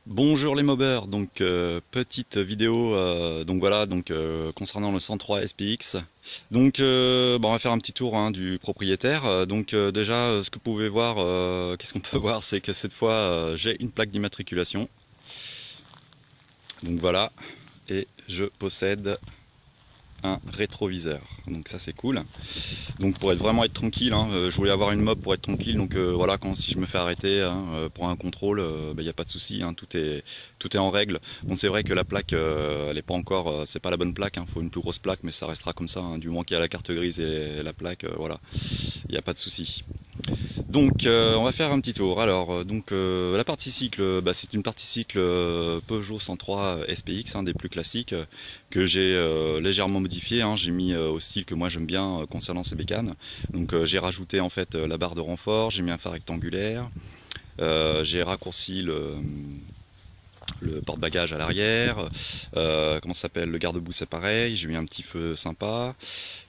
Bonjour les mobbers, donc petite vidéo donc voilà concernant le 103 SPX. On va faire un petit tour hein, du propriétaire. Déjà ce que vous pouvez voir, qu'est-ce qu'on peut voir, c'est que cette fois j'ai une plaque d'immatriculation. Donc voilà, et je possède un rétroviseur. Donc ça c'est cool. Donc pour être tranquille, hein, je voulais avoir une mob pour être tranquille. Voilà, si je me fais arrêter hein, pour un contrôle, il n'y a pas de souci, hein, tout est en règle. Bon c'est vrai que la plaque, elle est pas encore, c'est pas la bonne plaque. Faut une plus grosse plaque, mais ça restera comme ça. Hein, du moment qu'il y a la carte grise et la plaque, voilà, il n'y a pas de souci. On va faire un petit tour. La partie cycle, c'est une partie cycle Peugeot 103 SPX, des plus classiques, que j'ai légèrement modifié. Hein. J'ai mis au style que moi j'aime bien concernant ces bécanes. J'ai rajouté en fait la barre de renfort, j'ai mis un phare rectangulaire, j'ai raccourci le porte-bagages à l'arrière, comment ça s'appelle, le garde-boue c'est pareil, j'ai mis un petit feu sympa.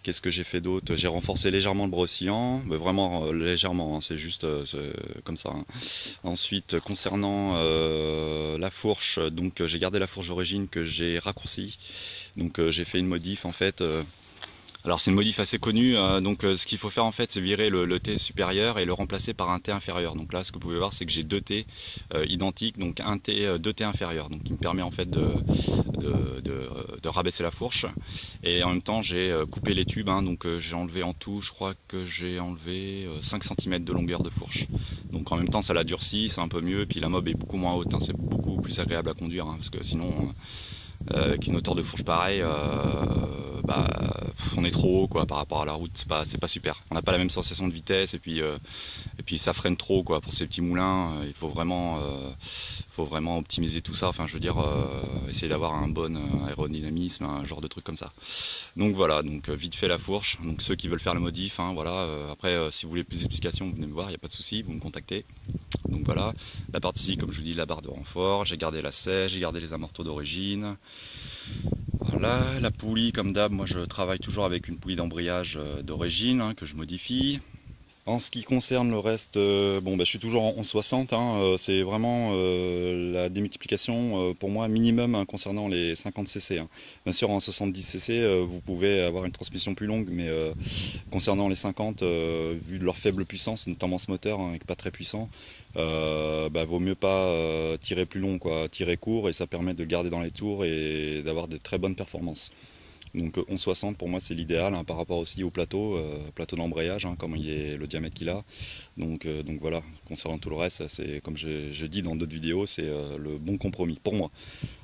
Qu'est-ce que j'ai fait d'autre? J'ai renforcé légèrement le bras oscillant, mais vraiment légèrement, hein, c'est juste comme ça. Hein. Ensuite, concernant la fourche, j'ai gardé la fourche d'origine que j'ai raccourcie. J'ai fait une modif en fait. Alors c'est une modif assez connue, ce qu'il faut faire en fait c'est virer le T supérieur et le remplacer par un T inférieur. Donc là ce que vous pouvez voir c'est que j'ai deux T identiques, donc un T, deux T inférieurs, donc qui me permet en fait de rabaisser la fourche. Et en même temps j'ai coupé les tubes, hein, j'ai enlevé en tout, je crois que j'ai enlevé 5 cm de longueur de fourche. Donc en même temps ça la durcit, c'est un peu mieux, puis la mob est beaucoup moins haute, hein, c'est beaucoup plus agréable à conduire, hein, parce que sinon avec une hauteur de fourche pareille, on est trop haut quoi par rapport à la route, c'est pas super. On n'a pas la même sensation de vitesse et puis ça freine trop quoi pour ces petits moulins. Il faut vraiment optimiser tout ça. Enfin, je veux dire, essayer d'avoir un bon aérodynamisme, un genre de truc comme ça. Donc voilà, vite fait la fourche. Donc ceux qui veulent faire le modif, hein, voilà. Après, si vous voulez plus d'explications, vous venez me voir, il n'y a pas de souci, vous me contactez. Donc voilà, la partie, comme je vous dis, la barre de renfort, j'ai gardé la sèche, j'ai gardé les amortos d'origine. Voilà, la poulie, comme d'hab, moi je travaille toujours avec une poulie d'embrayage d'origine hein, que je modifie. En ce qui concerne le reste, je suis toujours en 1160, hein, c'est vraiment la démultiplication pour moi minimum hein, concernant les 50 cc. Hein. Bien sûr en 70 cc vous pouvez avoir une transmission plus longue, mais concernant les 50, vu de leur faible puissance, notamment ce moteur hein, qui n'est pas très puissant, vaut mieux pas tirer plus long, quoi, tirer court et ça permet de garder dans les tours et d'avoir de très bonnes performances. Donc 1160 pour moi c'est l'idéal hein, par rapport aussi au plateau d'embrayage, hein, comme il est le diamètre qu'il a. Donc voilà, concernant tout le reste, c'est comme je dis dans d'autres vidéos, c'est le bon compromis pour moi.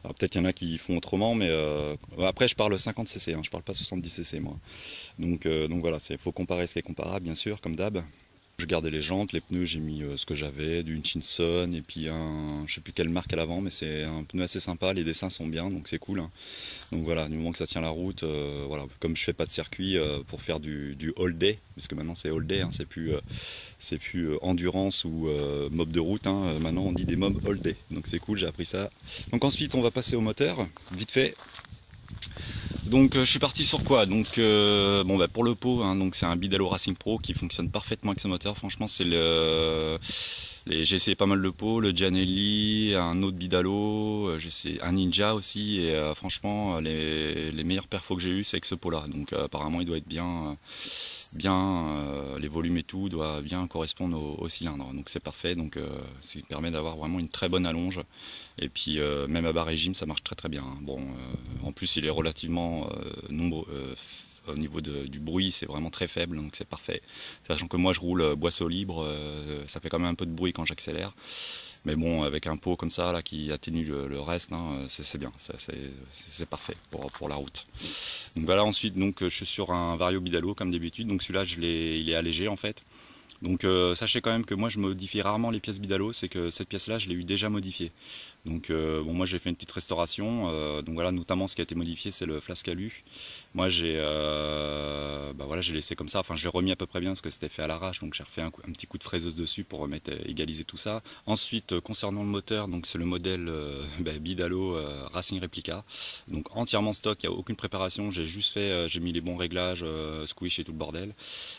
Alors peut-être qu'il y en a qui font autrement, mais après je parle 50 cc, hein, je parle pas 70 cc moi. Donc voilà, il faut comparer ce qui est comparable bien sûr, comme d'hab. J'ai gardé les jantes, les pneus, j'ai mis ce que j'avais, du Hutchinson et puis je sais plus quelle marque à l'avant, mais c'est un pneu assez sympa, les dessins sont bien, donc c'est cool. Hein. Donc voilà, du moment que ça tient la route, voilà, comme je fais pas de circuit pour faire du all day, parce que maintenant c'est all day, hein, c'est plus endurance ou mob de route, hein, maintenant on dit des mobs all day, donc c'est cool, j'ai appris ça. Donc ensuite on va passer au moteur, vite fait. Je suis parti sur quoi? Pour le pot, hein, c'est un Bidalo Racing Pro qui fonctionne parfaitement avec ce moteur. Franchement, j'ai essayé pas mal de pots, le Gianelli, un autre Bidalo, j'ai essayé un Ninja aussi, et franchement, les meilleurs perfos que j'ai eu, c'est avec ce pot-là. Donc apparemment, il doit être les volumes et tout doit bien correspondre au cylindre, donc c'est parfait. Ça permet d'avoir vraiment une très bonne allonge et puis même à bas régime ça marche très très bien. Hein. Bon, en plus il est relativement nombreux. Au niveau du bruit c'est vraiment très faible, donc c'est parfait, sachant que moi je roule boisseau libre, ça fait quand même un peu de bruit quand j'accélère, mais bon avec un pot comme ça là qui atténue le reste, hein, c'est bien, c'est parfait pour la route. Donc voilà, ensuite je suis sur un Vario Bidalo comme d'habitude, donc celui-là il est allégé en fait. Donc sachez quand même que moi je modifie rarement les pièces Bidalo, c'est que cette pièce là je l'ai eu déjà modifiée. Moi j'ai fait une petite restauration, donc voilà, notamment ce qui a été modifié c'est le flasque alu. Moi j'ai laissé comme ça, enfin je l'ai remis à peu près bien parce que c'était fait à l'arrache, donc j'ai refait un petit coup de fraiseuse dessus pour remettre, égaliser tout ça. Ensuite concernant le moteur, donc c'est le modèle Bidalo Racing Replica, donc entièrement stock, il n'y a aucune préparation, j'ai juste fait, j'ai mis les bons réglages, squish et tout le bordel,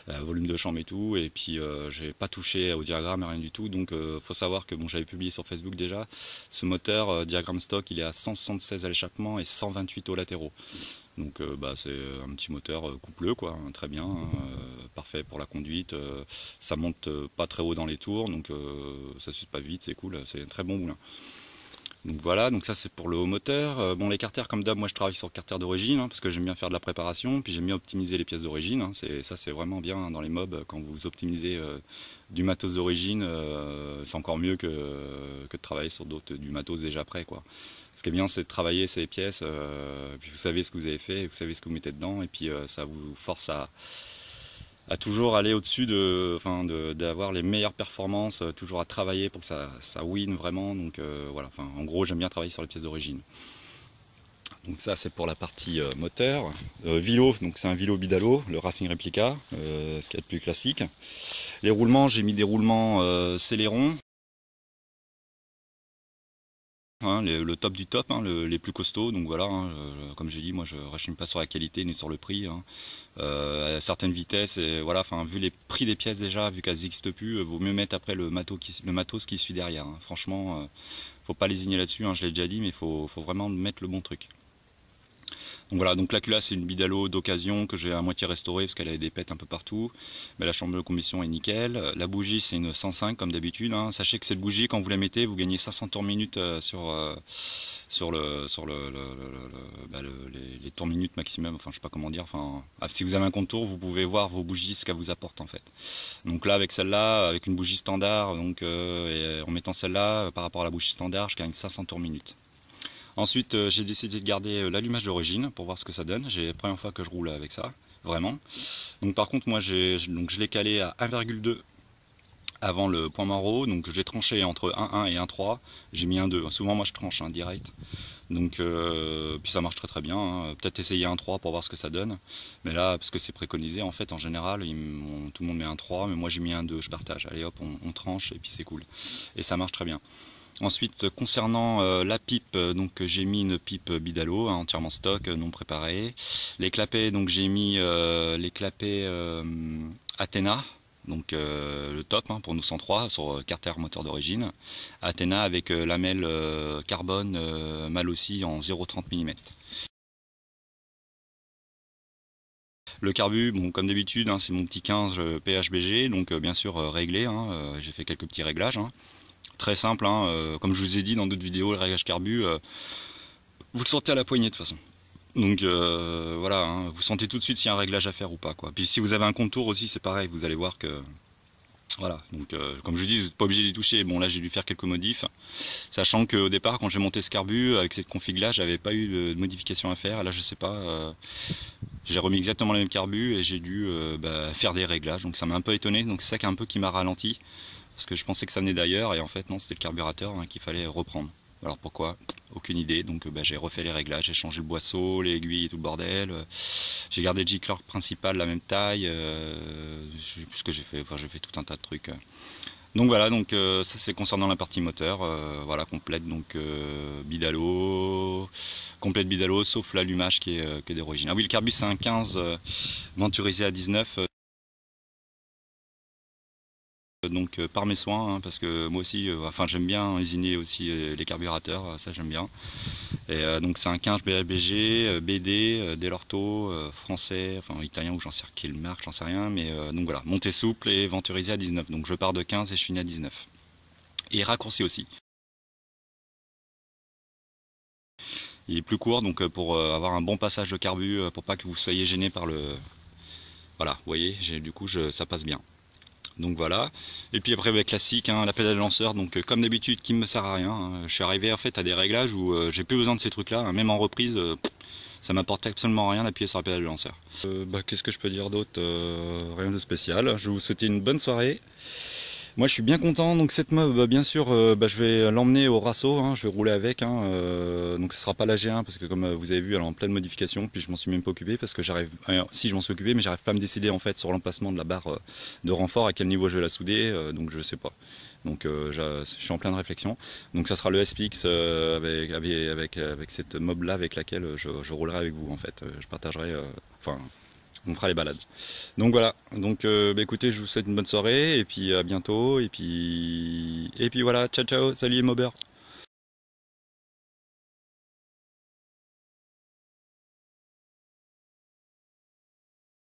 volume de chambre et tout, et puis j'ai pas touché au diagramme, rien du tout. Donc faut savoir que bon, j'avais publié sur Facebook déjà, ce moteur, diagramme stock, il est à 176 à l'échappement et 128 aux latéraux. Donc c'est un petit moteur coupleux, quoi, hein, très bien, hein, parfait pour la conduite. Ça monte pas très haut dans les tours, donc ça s'use pas vite, c'est cool, c'est un très bon moulin. Donc voilà, donc ça c'est pour le haut moteur. Bon, les carters, comme d'hab, moi je travaille sur le carter d'origine, hein, parce que j'aime bien faire de la préparation, puis j'aime bien optimiser les pièces d'origine, hein. Ça c'est vraiment bien, hein, dans les mobs, quand vous optimisez du matos d'origine, c'est encore mieux que de travailler sur du matos déjà prêt, quoi. Ce qui est bien, c'est de travailler ces pièces, puis vous savez ce que vous avez fait, vous savez ce que vous mettez dedans, et puis ça vous force à toujours aller au-dessus d'avoir les meilleures performances, toujours à travailler pour que ça win vraiment. Donc voilà, en gros, j'aime bien travailler sur les pièces d'origine. Donc ça, c'est pour la partie moteur. Vilo, donc c'est un Vilo Bidalo, le Racing Replica, ce qu'il y a de plus classique. Les roulements, j'ai mis des roulements Celeron. Hein, le top du top, hein, les plus costauds. Donc voilà, hein, comme j'ai dit, moi je ne rachine pas sur la qualité ni sur le prix, hein. À certaines vitesses, et voilà, vu les prix des pièces déjà, vu qu'elles n'existent plus, vaut mieux mettre après le matos qui suit derrière, hein. Franchement, faut pas lésigner là-dessus, hein, je l'ai déjà dit, mais faut vraiment mettre le bon truc. Donc voilà, donc la culasse c'est une Bidalo d'occasion que j'ai à moitié restaurée parce qu'elle avait des pètes un peu partout. Mais la chambre de combustion est nickel. La bougie c'est une 105 comme d'habitude, hein. Sachez que cette bougie, quand vous la mettez, vous gagnez 500 tours minutes sur les tours minutes maximum. Enfin, je sais pas comment dire. Si vous avez un compte tour, vous pouvez voir vos bougies, ce qu'elles vous apportent en fait. Donc là, avec celle-là, avec une bougie standard, donc et en mettant celle-là par rapport à la bougie standard, je gagne 500 tours minutes. Ensuite, j'ai décidé de garder l'allumage d'origine pour voir ce que ça donne. C'est la première fois que je roule avec ça, vraiment. Donc par contre, moi, je l'ai calé à 1,2 avant le point mort, donc j'ai tranché entre 1,1 et 1,3. J'ai mis 1,2. Souvent, moi, je tranche direct. Donc, puis ça marche très très bien, hein. Peut-être essayer 1,3 pour voir ce que ça donne. Mais là, parce que c'est préconisé, en fait, en général, tout le monde met 1,3, mais moi j'ai mis 1,2, je partage. Allez hop, on tranche et puis c'est cool. Et ça marche très bien. Ensuite, concernant la pipe, donc j'ai mis une pipe Bidalo, hein, entièrement stock, non préparée. Les clapets, donc j'ai mis les clapets Athena, donc le top, hein, pour nous 103 sur carter moteur d'origine. Athena avec lamelle carbone mal aussi en 0,30 mm. Le carbu, bon, comme d'habitude, hein, c'est mon petit 15 PHBG, donc bien sûr réglé, hein, j'ai fait quelques petits réglages, hein. Très simple, hein, comme je vous ai dit dans d'autres vidéos, le réglage carbu, vous le sentez à la poignée de toute façon. Donc voilà, hein, vous sentez tout de suite s'il y a un réglage à faire ou pas, quoi. Puis si vous avez un contour aussi, c'est pareil, vous allez voir que... Voilà, donc comme je dis, vous n'êtes pas obligé d'y toucher. Bon, là j'ai dû faire quelques modifs, sachant qu'au départ, quand j'ai monté ce carbu, avec cette config là, j'avais pas eu de modification à faire. Là je sais pas, j'ai remis exactement le même carbu et j'ai dû faire des réglages, donc ça m'a un peu étonné. Donc c'est ça qui m'a ralenti, parce que je pensais que ça venait d'ailleurs, et en fait non, c'était le carburateur, hein, qu'il fallait reprendre. Alors pourquoi? Aucune idée. Donc j'ai refait les réglages, j'ai changé le boisseau, les aiguilles et tout le bordel. J'ai gardé le G-Clerk principal la même taille. Je sais plus ce que j'ai fait. Enfin, j'ai fait tout un tas de trucs. Donc voilà, donc ça c'est concernant la partie moteur. Voilà, complète, donc Bidalo, complète Bidalo, sauf l'allumage qui est d'origine. Ah oui, le carbu c'est un 15 venturisé à 19. Donc par mes soins, hein, parce que moi aussi, j'aime bien usiner aussi les carburateurs, ça j'aime bien. Et donc c'est un 15 BLBG, BD, Delorto, français, italien ou j'en sais quelle marque, j'en sais rien, mais donc voilà, montée souple et venturisé à 19. Donc je pars de 15 et je finis à 19. Et raccourci aussi. Il est plus court, donc pour avoir un bon passage de carbu, pour pas que vous soyez gêné par le... Voilà, vous voyez, du coup ça passe bien. Donc voilà, et puis après classique, hein, la pédale lanceur, donc comme d'habitude qui me sert à rien, hein. Je suis arrivé en fait à des réglages où j'ai plus besoin de ces trucs là, hein. Même en reprise, ça m'apporte absolument rien d'appuyer sur la pédale lanceur. Qu'est-ce que je peux dire d'autre? Rien de spécial, je vais vous souhaiter une bonne soirée. Moi je suis bien content, donc cette mob, bien sûr, je vais l'emmener au Rasso, hein, je vais rouler avec, hein, donc ce sera pas la G1 parce que comme vous avez vu elle est en pleine modification, puis je m'en suis même pas occupé parce que si je m'en suis occupé, mais j'arrive pas à me décider en fait sur l'emplacement de la barre de renfort, à quel niveau je vais la souder, donc je sais pas. Donc je suis en pleine réflexion. Donc ça sera le SPX avec cette mob là avec laquelle je roulerai avec vous en fait. Je partagerai, on fera les balades. Donc voilà, donc écoutez, je vous souhaite une bonne soirée et puis à bientôt et puis voilà, ciao ciao, salut les mobbers.